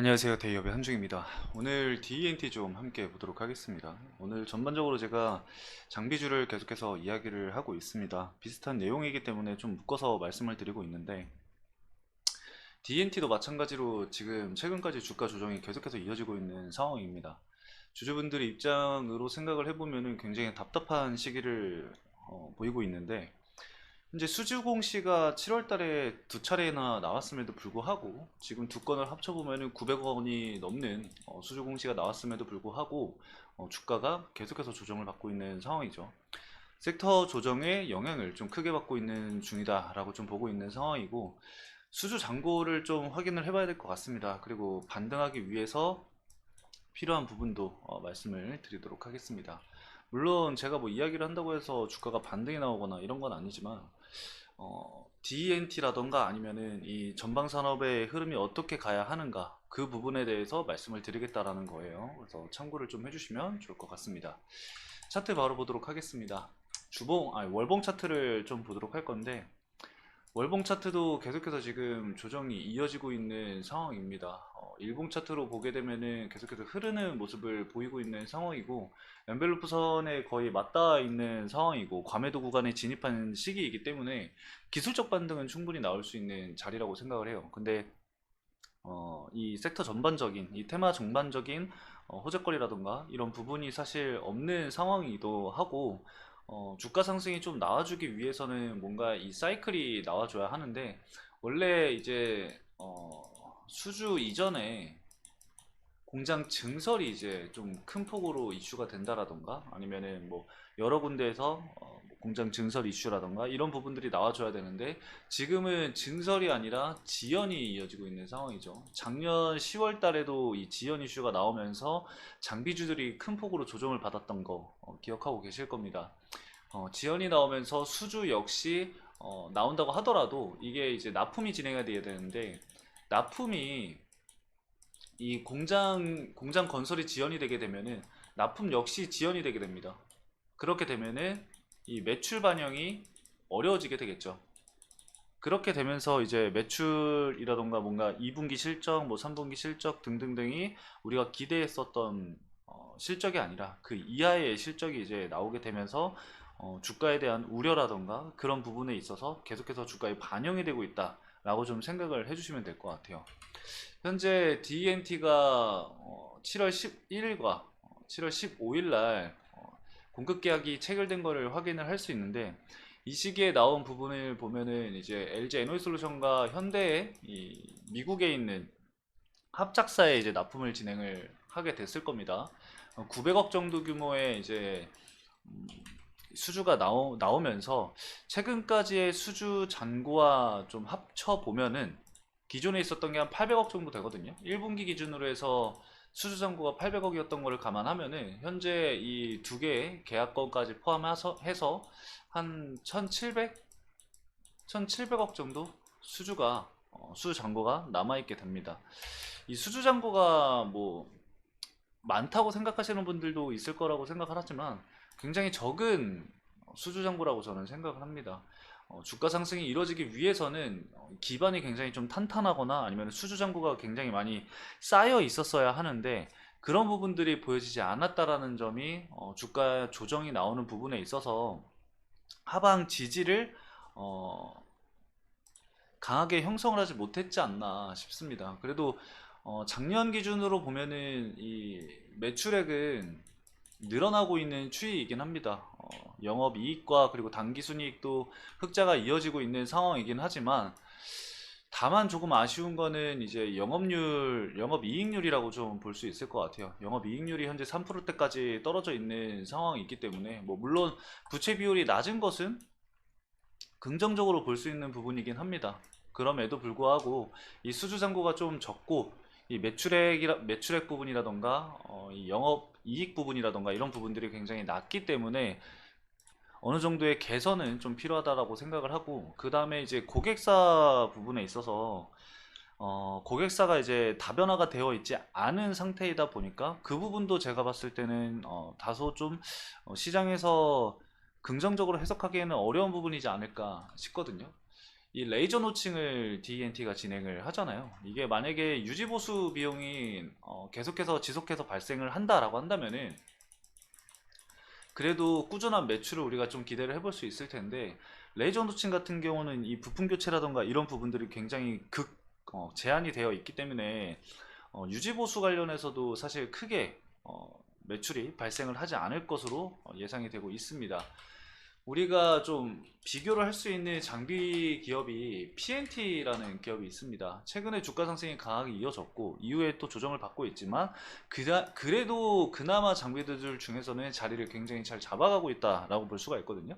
안녕하세요. 데이업의 한중입니다. 오늘 DENT 좀 함께 보도록 하겠습니다. 오늘 전반적으로 제가 장비주를 계속해서 이야기를 하고 있습니다. 비슷한 내용이기 때문에 좀 묶어서 말씀을 드리고 있는데 DENT도 마찬가지로 지금 최근까지 주가 조정이 계속해서 이어지고 있는 상황입니다. 주주분들의 입장으로 생각을 해보면 굉장히 답답한 시기를 보이고 있는데 현재 수주 공시가 7월 달에 두 차례나 나왔음에도 불구하고 지금 두 건을 합쳐보면 900억 원이 넘는 수주 공시가 나왔음에도 불구하고 주가가 계속해서 조정을 받고 있는 상황이죠. 섹터 조정에 영향을 좀 크게 받고 있는 중이다라고 좀 보고 있는 상황이고 수주 잔고를 좀 확인을 해봐야 될 것 같습니다. 그리고 반등하기 위해서 필요한 부분도 말씀을 드리도록 하겠습니다. 물론 제가 뭐 이야기를 한다고 해서 주가가 반등이 나오거나 이런 건 아니지만 DENT라던가 아니면은 이 전방산업의 흐름이 어떻게 가야 하는가 그 부분에 대해서 말씀을 드리겠다라는 거예요. 그래서 참고를 좀 해주시면 좋을 것 같습니다. 차트 바로 보도록 하겠습니다. 월봉 차트를 좀 보도록 할 건데 월봉 차트도 계속해서 지금 조정이 이어지고 있는 상황입니다. 일봉 차트로 보게 되면은 계속해서 흐르는 모습을 보이고 있는 상황이고 엔벨로프 선에 거의 맞닿아 있는 상황이고 과매도 구간에 진입하는 시기이기 때문에 기술적 반등은 충분히 나올 수 있는 자리라고 생각을 해요. 근데 이 섹터 전반적인 이 테마 전반적인 호재거리라던가 이런 부분이 사실 없는 상황이기도 하고 주가 상승이 좀 나와주기 위해서는 뭔가 이 사이클이 나와줘야 하는데 원래 이제 수주 이전에 공장 증설이 이제 좀 큰 폭으로 이슈가 된다라던가 아니면은 뭐 여러 군데에서 뭐 공장 증설 이슈라던가 이런 부분들이 나와줘야 되는데 지금은 증설이 아니라 지연이 이어지고 있는 상황이죠. 작년 10월 달에도 이 지연 이슈가 나오면서 장비주들이 큰 폭으로 조정을 받았던 거 기억하고 계실 겁니다. 지연이 나오면서 수주 역시 나온다고 하더라도 이게 이제 납품이 진행이 돼야 되는데 납품이 이 공장 건설이 지연이 되게 되면은 납품 역시 지연이 되게 됩니다. 그렇게 되면은 이 매출 반영이 어려워지게 되겠죠. 그렇게 되면서 이제 매출이라던가 뭔가 2분기 실적, 뭐 3분기 실적 등등등이 우리가 기대했었던 실적이 아니라 그 이하의 실적이 이제 나오게 되면서 주가에 대한 우려라던가 그런 부분에 있어서 계속해서 주가에 반영이 되고 있다라고 좀 생각을 해주시면 될 것 같아요. 현재 DNT가 7월 11일과 7월 15일 날 공급 계약이 체결된 거를 확인을 할 수 있는데 이 시기에 나온 부분을 보면은 이제 LG 에너지솔루션과 현대의 이 미국에 있는 합작사에 이제 납품을 진행을 하게 됐을 겁니다. 900억 정도 규모의 이제 음, 수주가 나오면서 최근까지의 수주 잔고와 좀 합쳐 보면은 기존에 있었던 게 한 800억 정도 되거든요. 1분기 기준으로 해서 수주 잔고가 800억이었던 거를 감안하면은 현재 이 두 개의 계약건까지 포함해서 한 1700, 1700억 정도 수주 잔고가 남아있게 됩니다. 이 수주 잔고가 뭐 많다고 생각하시는 분들도 있을 거라고 생각을 하지만 굉장히 적은 수주 잔고라고 저는 생각을 합니다. 주가 상승이 이루어지기 위해서는 기반이 굉장히 좀 탄탄하거나 아니면 수주 잔고가 굉장히 많이 쌓여 있었어야 하는데 그런 부분들이 보여지지 않았다라는 점이 주가 조정이 나오는 부분에 있어서 하방 지지를 어, 강하게 형성을 하지 못했지 않나 싶습니다. 그래도 작년 기준으로 보면은 이 매출액은 늘어나고 있는 추이이긴 합니다. 영업이익과 그리고 당기순이익도 흑자가 이어지고 있는 상황이긴 하지만 다만 조금 아쉬운 거는 이제 영업이익률이라고 좀 볼 수 있을 것 같아요. 영업이익률이 현재 3%대까지 떨어져 있는 상황이 있기 때문에 뭐 물론 부채 비율이 낮은 것은 긍정적으로 볼 수 있는 부분이긴 합니다. 그럼에도 불구하고 이 수주 잔고가 좀 적고 이 매출액 부분이라던가 이 영업 이익 부분이라던가 이런 부분들이 굉장히 낮기 때문에 어느 정도의 개선은 좀 필요하다라고 생각을 하고 그 다음에 이제 고객사 부분에 있어서 고객사가 이제 다변화가 되어 있지 않은 상태이다 보니까 그 부분도 제가 봤을 때는 다소 좀 시장에서 긍정적으로 해석하기에는 어려운 부분이지 않을까 싶거든요. 이 레이저 노칭을 DNT가 진행을 하잖아요. 이게 만약에 유지보수 비용이 계속해서 지속해서 발생을 한다라고 한다면은 그래도 꾸준한 매출을 우리가 좀 기대를 해볼 수 있을 텐데, 레이저 노칭 같은 경우는 이 부품 교체라던가 이런 부분들이 굉장히 제한이 되어 있기 때문에 유지보수 관련해서도 사실 크게 매출이 발생을 하지 않을 것으로 예상이 되고 있습니다. 우리가 좀 비교를 할 수 있는 장비 기업이 PNT라는 기업이 있습니다. 최근에 주가 상승이 강하게 이어졌고 이후에 또 조정을 받고 있지만 그래도 그나마 장비들 중에서는 자리를 굉장히 잘 잡아가고 있다라고 볼 수가 있거든요.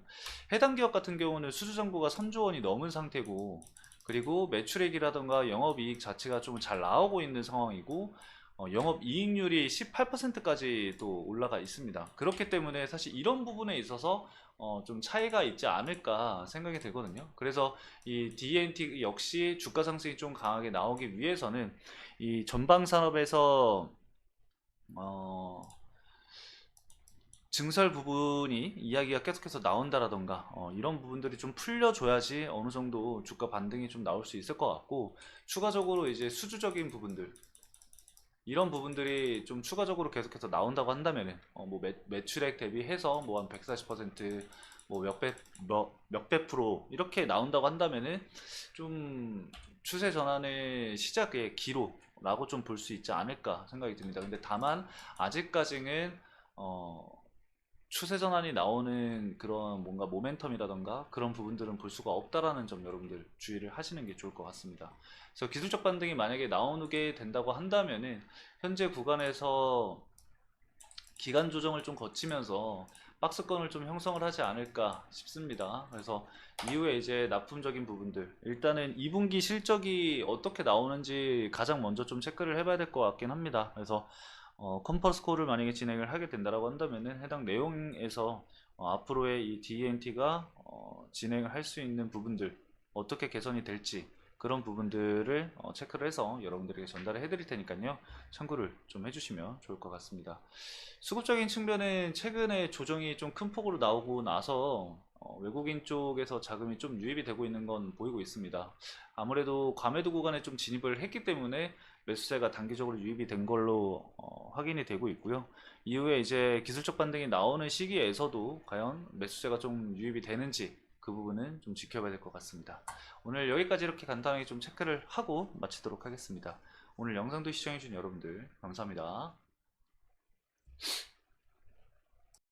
해당 기업 같은 경우는 수주잔고가 3조 원이 넘은 상태고, 그리고 매출액이라던가 영업이익 자체가 좀 잘 나오고 있는 상황이고, 영업이익률이 18%까지 또 올라가 있습니다. 그렇기 때문에 사실 이런 부분에 있어서 좀 차이가 있지 않을까 생각이 되거든요. 그래서 이 DNT 역시 주가 상승이 좀 강하게 나오기 위해서는 이 전방 산업에서 어, 증설 부분이 이야기가 계속해서 나온다라던가 이런 부분들이 좀 풀려줘야지 어느 정도 주가 반등이 좀 나올 수 있을 것 같고, 추가적으로 이제 수주적인 부분들, 이런 부분들이 좀 추가적으로 계속해서 나온다고 한다면은 뭐 매출액 대비해서 뭐 한 140%, 뭐 몇백 프로 이렇게 나온다고 한다면은 좀 추세 전환의 시작의 기로라고 좀 볼 수 있지 않을까 생각이 듭니다. 근데 다만 아직까지는 추세 전환이 나오는 그런 뭔가 모멘텀이라던가 그런 부분들은 볼 수가 없다라는 점 여러분들 주의를 하시는 게 좋을 것 같습니다. 그래서 기술적 반등이 만약에 나오게 된다고 한다면은 현재 구간에서 기간 조정을 좀 거치면서 박스권을 좀 형성을 하지 않을까 싶습니다. 그래서 이후에 이제 납품적인 부분들, 일단은 2분기 실적이 어떻게 나오는지 가장 먼저 좀 체크를 해봐야 될 것 같긴 합니다. 그래서 컨퍼런스 콜을 만약에 진행을 하게 된다고 한다면은 해당 내용에서 앞으로의 이 DNT가 진행을 할 수 있는 부분들, 어떻게 개선이 될지 그런 부분들을 체크를 해서 여러분들에게 전달을 해드릴 테니까요, 참고를 좀 해주시면 좋을 것 같습니다. 수급적인 측면은 최근에 조정이 좀 큰 폭으로 나오고 나서 외국인 쪽에서 자금이 좀 유입이 되고 있는 건 보이고 있습니다. 아무래도 과매도 구간에 좀 진입을 했기 때문에 매수세가 단기적으로 유입이 된 걸로 확인이 되고 있고요. 이후에 이제 기술적 반등이 나오는 시기에서도 과연 매수세가 좀 유입이 되는지 그 부분은 좀 지켜봐야 될 것 같습니다. 오늘 여기까지 이렇게 간단하게 좀 체크를 하고 마치도록 하겠습니다. 오늘 영상도 시청해주신 여러분들 감사합니다.